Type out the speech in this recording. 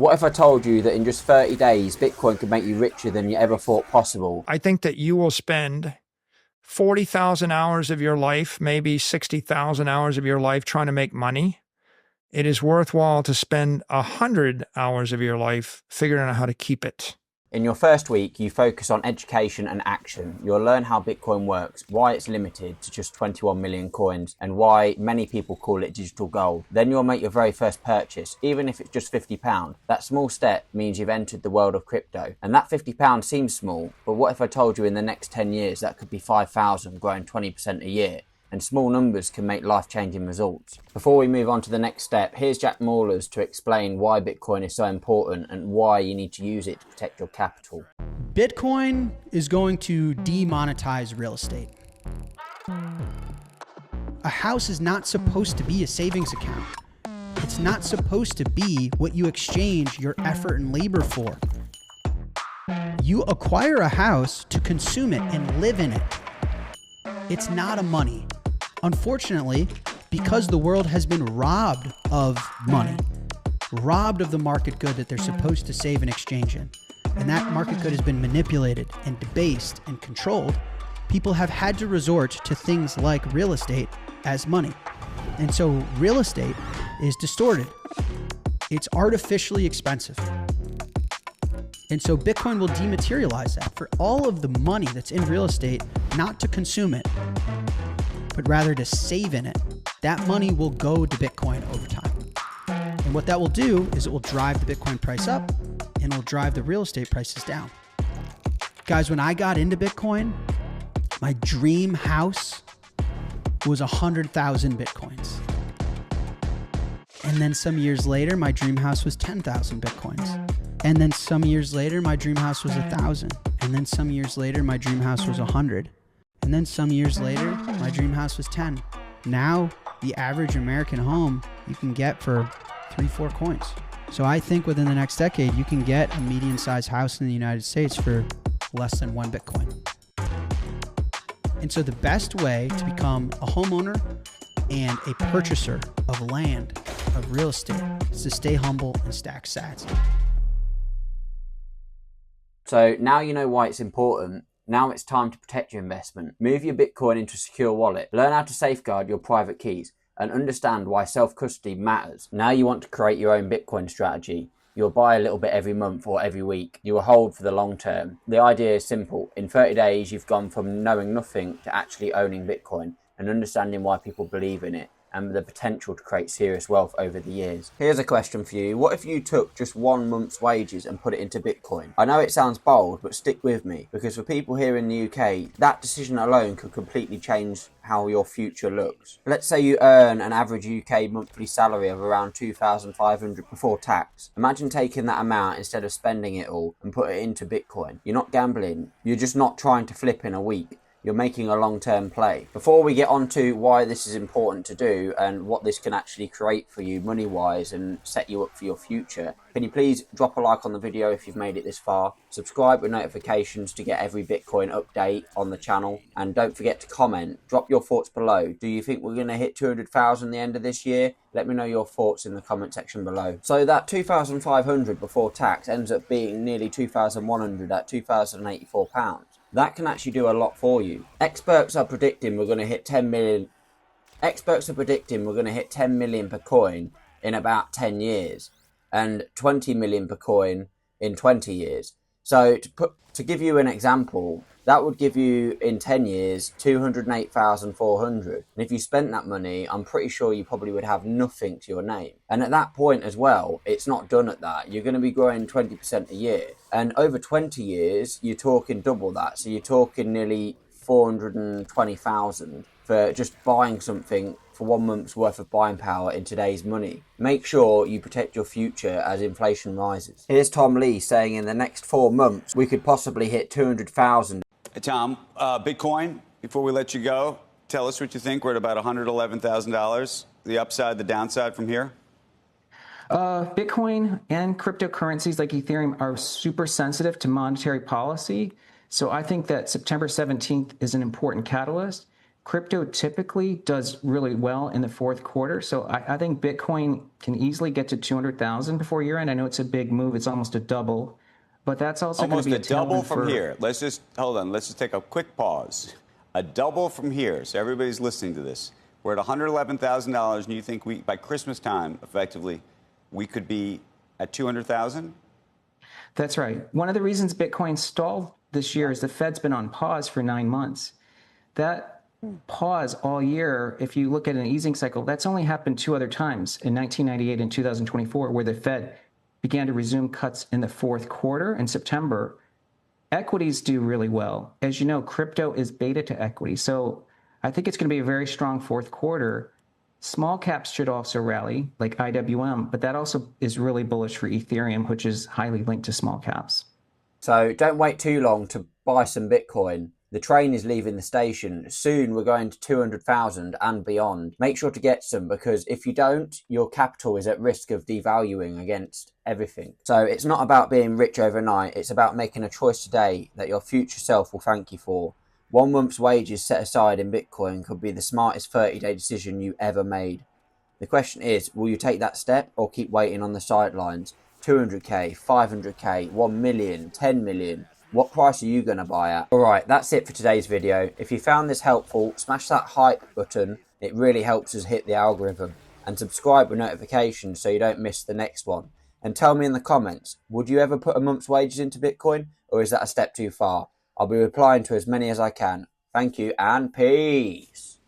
What if I told you that in just 30 days, Bitcoin could make you richer than you ever thought possible? I think that you will spend 40,000 hours of your life, maybe 60,000 hours of your life trying to make money. It is worthwhile to spend 100 hours of your life figuring out how to keep it. In your first week, you focus on education and action. You'll learn how Bitcoin works, why it's limited to just 21 million coins, and why many people call it digital gold. Then you'll make your very first purchase, even if it's just £50. That small step means you've entered the world of crypto. And that £50 seems small, but what if I told you in the next 10 years that could be 5,000, growing 20% a year? And small numbers can make life-changing results. Before we move on to the next step, here's Jack Maulers to explain why Bitcoin is so important and why you need to use it to protect your capital. Bitcoin is going to demonetize real estate. A house is not supposed to be a savings account. It's not supposed to be what you exchange your effort and labor for. You acquire a house to consume it and live in it. It's not a money. Unfortunately, because the world has been robbed of money, robbed of the market good that they're supposed to save and exchange in, and that market good has been manipulated and debased and controlled, people have had to resort to things like real estate as money. And so real estate is distorted. It's artificially expensive. And so Bitcoin will dematerialize that for all of the money that's in real estate, not to consume it, but rather to save in it. That money will go to Bitcoin over time. And what that will do is it will drive the Bitcoin price up and it will drive the real estate prices down. Guys, when I got into Bitcoin, my dream house was 100,000 Bitcoins. And then some years later, my dream house was 10,000 Bitcoins. And then some years later, my dream house was 1,000. And then some years later, my dream house was 100. And then some years later, my dream house was 10. Now, the average American home you can get for 3-4 coins. So I think within the next decade, you can get a median-sized house in the United States for less than 1 Bitcoin. And so the best way to become a homeowner and a purchaser of land, of real estate, is to stay humble and stack sats. So now you know why it's important. Now it's time to protect your investment. Move your Bitcoin into a secure wallet. Learn how to safeguard your private keys and understand why self-custody matters. Now you want to create your own Bitcoin strategy. You'll buy a little bit every month or every week. You will hold for the long term. The idea is simple. In 30 days, you've gone from knowing nothing to actually owning Bitcoin and understanding why people believe in it and the potential to create serious wealth over the years. Here's a question for you. What if you took just 1 month's wages and put it into Bitcoin? I know it sounds bold, but stick with me, because for people here in the UK, that decision alone could completely change how your future looks. Let's say you earn an average UK monthly salary of around 2,500 before tax. Imagine taking that amount instead of spending it all and put it into Bitcoin. You're not gambling. You're just not trying to flip in a week. You're making a long-term play. Before we get on to why this is important to do and what this can actually create for you money-wise and set you up for your future, can you please drop a like on the video if you've made it this far, subscribe with notifications to get every Bitcoin update on the channel, and don't forget to comment. Drop your thoughts below. Do you think we're going to hit 200,000 at the end of this year? Let me know your thoughts in the comment section below. So that 2,500 before tax ends up being nearly 2,100 at £2,084. That can actually do a lot for you. Experts are predicting we're going to hit 10 million. Experts are predicting we're going to hit 10 million per coin in about 10 years and 20 million per coin in 20 years. So to give you an example, that would give you in 10 years 208,400. And if you spent that money, I'm pretty sure you probably would have nothing to your name. And at that point as well, it's not done at that. You're going to be growing 20% a year. And over 20 years, you're talking double that. So you're talking nearly 420,000 for just buying something for 1 month's worth of buying power in today's money. Make sure you protect your future as inflation rises. Here's Tom Lee saying in the next 4 months, we could possibly hit 200,000. Hey, Tom, Bitcoin, before we let you go, tell us what you think. We're at about $111,000. The upside, the downside from here? Bitcoin and cryptocurrencies like Ethereum are super sensitive to monetary policy. So I think that September 17th is an important catalyst. Crypto typically does really well in the fourth quarter. So I think Bitcoin can easily get to 200,000 before year end. I know it's a big move. It's almost a double, but that's also going Almost to be a double tailwind from here. Let's just hold on. Let's just take a quick pause. A double from here. So everybody's listening to this. We're at $111,000, and you think we, by Christmas time, effectively, we could be at 200,000? That's right. One of the reasons Bitcoin stalled this year is the Fed's been on pause for 9 months. That pause all year, if you look at an easing cycle, that's only happened 2 other times, in 1998 and 2024, where the Fed began to resume cuts in the fourth quarter in September. Equities do really well. As you know, crypto is beta to equity. So I think it's going to be a very strong fourth quarter. Small caps should also rally, like IWM, but that also is really bullish for Ethereum, which is highly linked to small caps. So don't wait too long to buy some Bitcoin. The train is leaving the station. Soon we're going to 200,000 and beyond. Make sure to get some, because if you don't, your capital is at risk of devaluing against everything. So it's not about being rich overnight. It's about making a choice today that your future self will thank you for. 1 month's wages set aside in Bitcoin could be the smartest 30-day decision you ever made. The question is, will you take that step or keep waiting on the sidelines? 200k, 500k, 1 million, 10 million. What price are you going to buy at? Alright, that's it for today's video. If you found this helpful, smash that hype button. It really helps us hit the algorithm. And subscribe with notifications so you don't miss the next one. And tell me in the comments, would you ever put a month's wages into Bitcoin? Or is that a step too far? I'll be replying to as many as I can. Thank you and peace.